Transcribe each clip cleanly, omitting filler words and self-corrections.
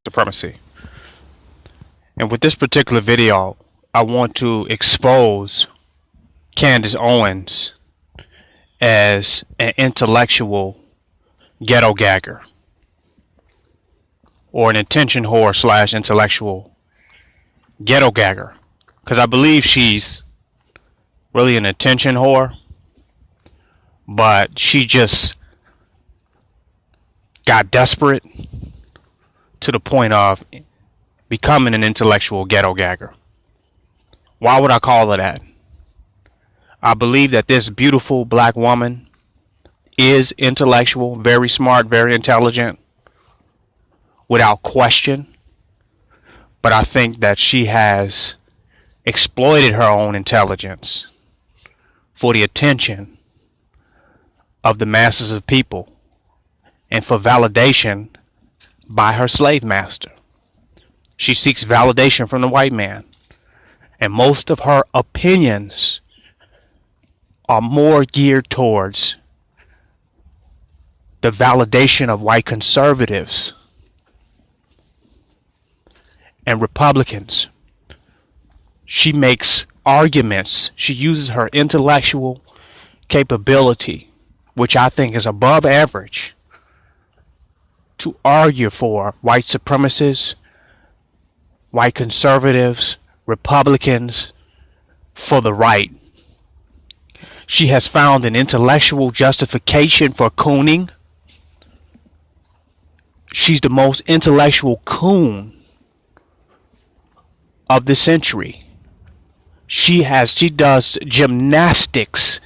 supremacy. And with this particular video, I want to expose Candace Owens as an intellectual ghetto gagger, or an intention whore slash intellectual ghetto gagger, because I believe she's really an attention whore, but she just got desperate to the point of becoming an intellectual ghetto gagger. Why would I call her that? I believe that this beautiful black woman is intellectual, very smart, very intelligent, without question. But I think that she has exploited her own intelligence for the attention of the masses of people and for validation by her slave master. She seeks validation from the white man, and most of her opinions are more geared towards the validation of white conservatives and Republicans. She makes arguments. She uses her intellectual capability, which I think is above average, to argue for white supremacists, white conservatives, Republicans, for the right. She has found an intellectual justification for cooning. She's the most intellectual coon of the century. She does gymnastics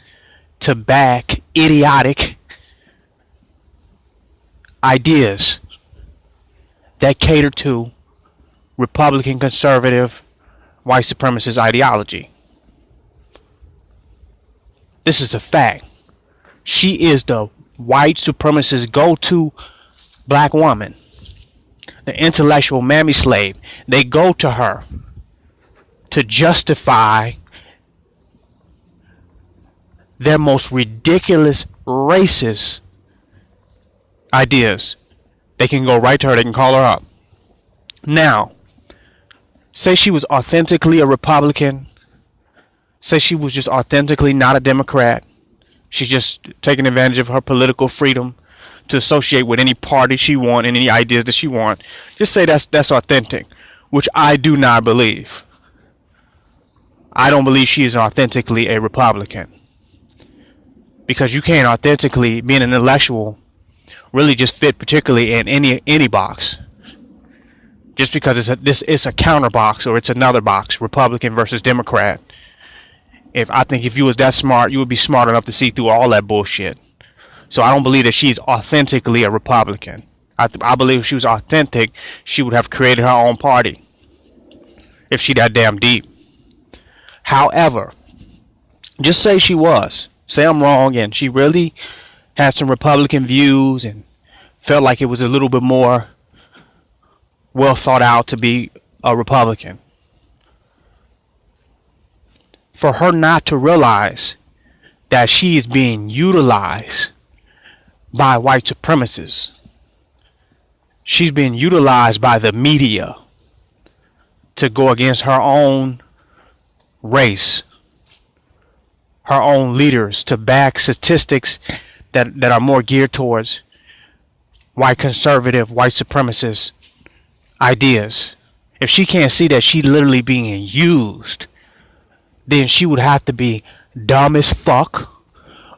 to back idiotic ideas that cater to Republican, conservative, white supremacist ideology. This is a fact. She is the white supremacist go-to black woman, the intellectual mammy slave. They go to her to justify their most ridiculous racist ideas. They can go right to her. They can call her up. Now, say she was authentically a Republican. Say she was just authentically not a Democrat. She's just taking advantage of her political freedom to associate with any party she wants and any ideas that she wants. Just say that's authentic, which I do not believe. I don't believe she is authentically a Republican, because you can't authentically, being an intellectual, really just fit particularly in any box. Just because it's a counter box, or it's another box, Republican versus Democrat. I think if you was that smart, you would be smart enough to see through all that bullshit. So I don't believe that she's authentically a Republican. I believe if she was authentic, she would have created her own party, if she that damn deep. However, just say she was. Say I'm wrong and she really had some Republican views and felt like it was a little bit more well thought out to be a Republican. For her not to realize that she is being utilized by white supremacists. She's being utilized by the media to go against her own race, her own leaders, to back statistics that are more geared towards white conservative, white supremacist ideas. If she can't see that she's literally being used, then she would have to be dumb as fuck,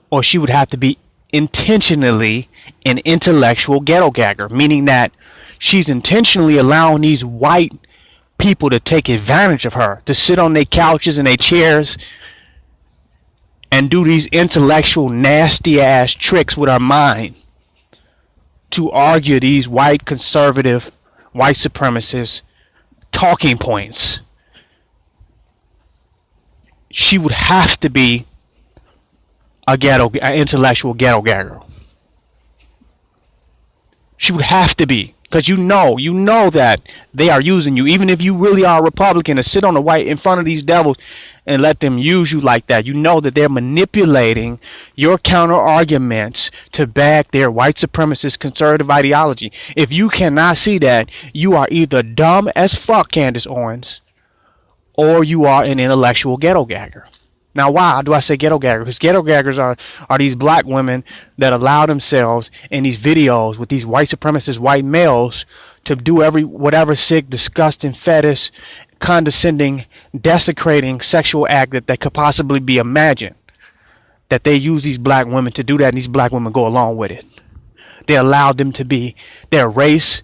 or she would have to be intentionally an intellectual ghetto gagger, meaning that she's intentionally allowing these white people to take advantage of her, to sit on their couches and their chairs and do these intellectual nasty ass tricks with her mind to argue these white conservative, white supremacist talking points. She would have to be an intellectual ghetto gagger. She would have to be, Because you know that they are using you. Even if you really are a Republican, to sit on the white in front of these devils and let them use you like that, you know that they're manipulating your counter arguments to back their white supremacist conservative ideology. If you cannot see that, you are either dumb as fuck, Candace Owens, or you are an intellectual ghetto gagger. Now, why do I say ghetto gagger? Because ghetto gaggers are these black women that allow themselves in these videos with these white supremacist white males to do whatever sick, disgusting, fetish, condescending, desecrating sexual act that could possibly be imagined. That they use these black women to do that, and these black women go along with it. They allow them to be their race,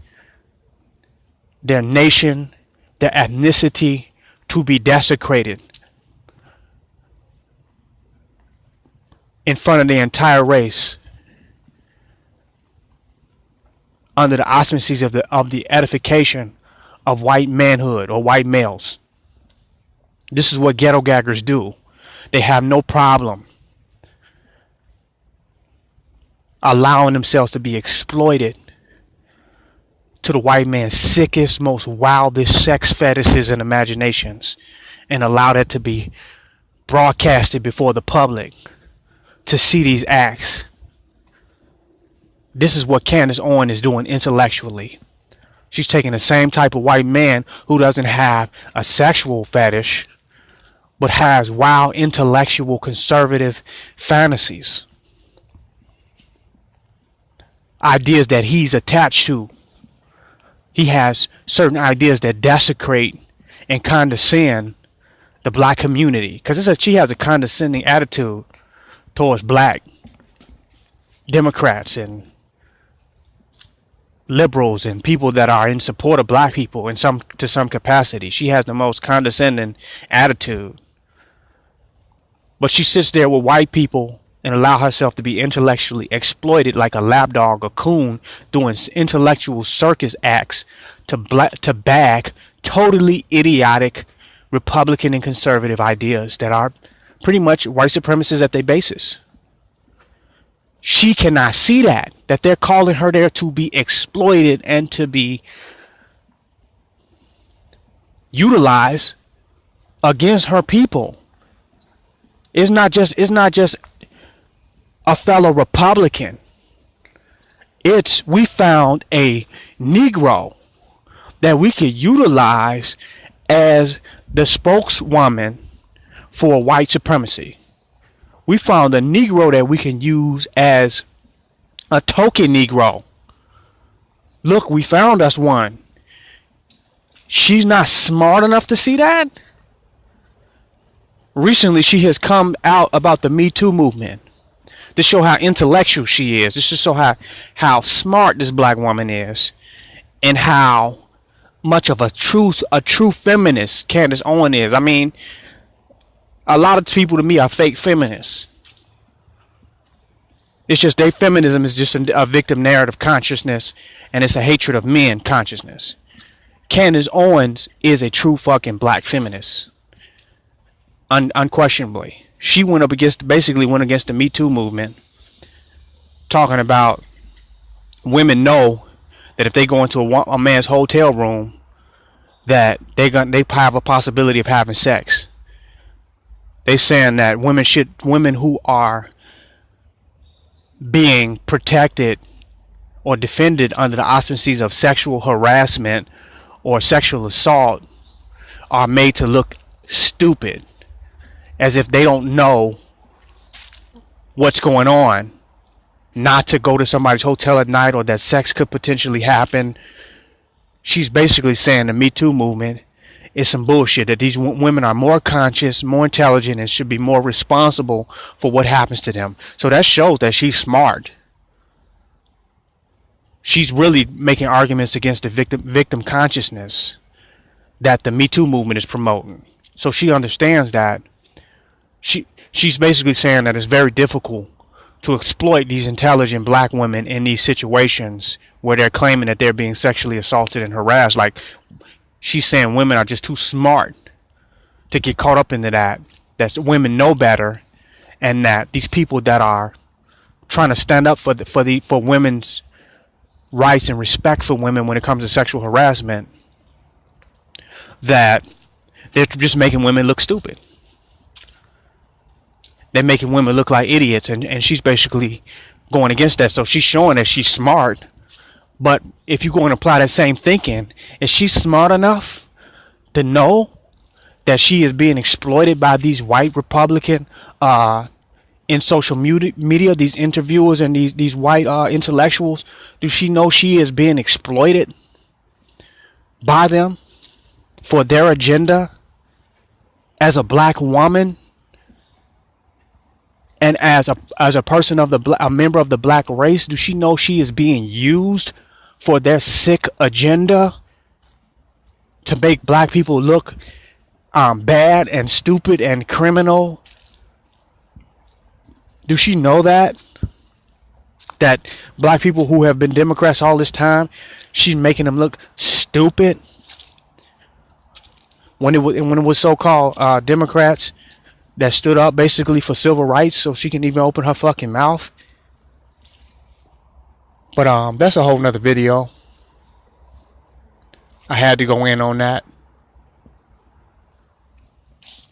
their nation, their ethnicity to be desecrated in front of the entire race, under the auspices of the edification of white manhood or white males. This is what ghetto gaggers do. They have no problem allowing themselves to be exploited to the white man's sickest, most wildest sex fetishes and imaginations, and allow that to be broadcasted before the public to see these acts. This is what Candace Owens is doing intellectually. She's taking the same type of white man who doesn't have a sexual fetish, but has wild intellectual conservative fantasies. Ideas that he's attached to. He has certain ideas that desecrate and condescend the black community. Because she has a condescending attitude towards black Democrats and liberals and people that are in support of black people to some capacity. She has the most condescending attitude. But she sits there with white people and allow herself to be intellectually exploited like a lapdog, a coon, doing intellectual circus acts to back totally idiotic Republican and conservative ideas that are pretty much white supremacists at their basis. She cannot see that they're calling her there to be exploited and to be utilized against her people. It's not just a fellow Republican. We found a Negro that we could utilize as the spokeswoman for white supremacy. We found a Negro that we can use as a token Negro. Look, we found us one. She's not smart enough to see that. Recently, she has come out about the Me Too movement to show how intellectual she is. This is to show how smart this black woman is, and how much of a true feminist Candace Owens is. I mean, a lot of people to me are fake feminists. It's just their feminism is just a victim narrative consciousness, and it's a hatred of men consciousness. Candace Owens is a true fucking black feminist. Unquestionably. She basically went against the Me Too movement, talking about women know that if they go into a man's hotel room, that they have a possibility of having sex. They saying that women who are being protected or defended under the auspices of sexual harassment or sexual assault are made to look stupid, as if they don't know what's going on, not to go to somebody's hotel at night, or that sex could potentially happen. She's basically saying the Me Too movement is some bullshit, that these women are more conscious, more intelligent, and should be more responsible for what happens to them. So that shows that she's smart. She's really making arguments against the victim consciousness that the Me Too movement is promoting. So she understands that. She's basically saying that it's very difficult to exploit these intelligent black women in these situations where they're claiming that they're being sexually assaulted and harassed. Like, she's saying women are just too smart to get caught up into that women know better, and that these people that are trying to stand up for women's rights and respect for women when it comes to sexual harassment, that they're just making women look stupid. They're making women look like idiots, and she's basically going against that. So she's showing that she's smart, but if you go and apply that same thinking, is she smart enough to know that she is being exploited by these white Republican in social media, these interviewers and these white intellectuals? Does she know she is being exploited by them for their agenda as a black woman and as a person of a member of the black race? Does she know she is being used for their sick agenda to make black people look bad and stupid and criminal? Does she know that black people who have been Democrats all this time, she's making them look stupid? When it was so-called Democrats that stood up basically for civil rights, so she can even open her fucking mouth. But that's a whole nother video. I had to go in on that.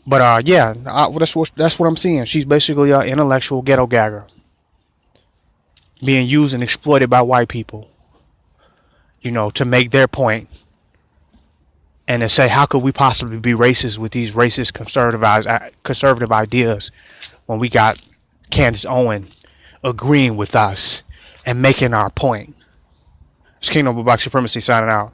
But yeah, that's what I'm seeing. She's basically an intellectual ghetto gagger, being used and exploited by white people, to make their point, and to say, how could we possibly be racist with these racist conservative ideas when we got Candace Owens agreeing with us and making our point? It's Kingnoble Black Supremacy signing out.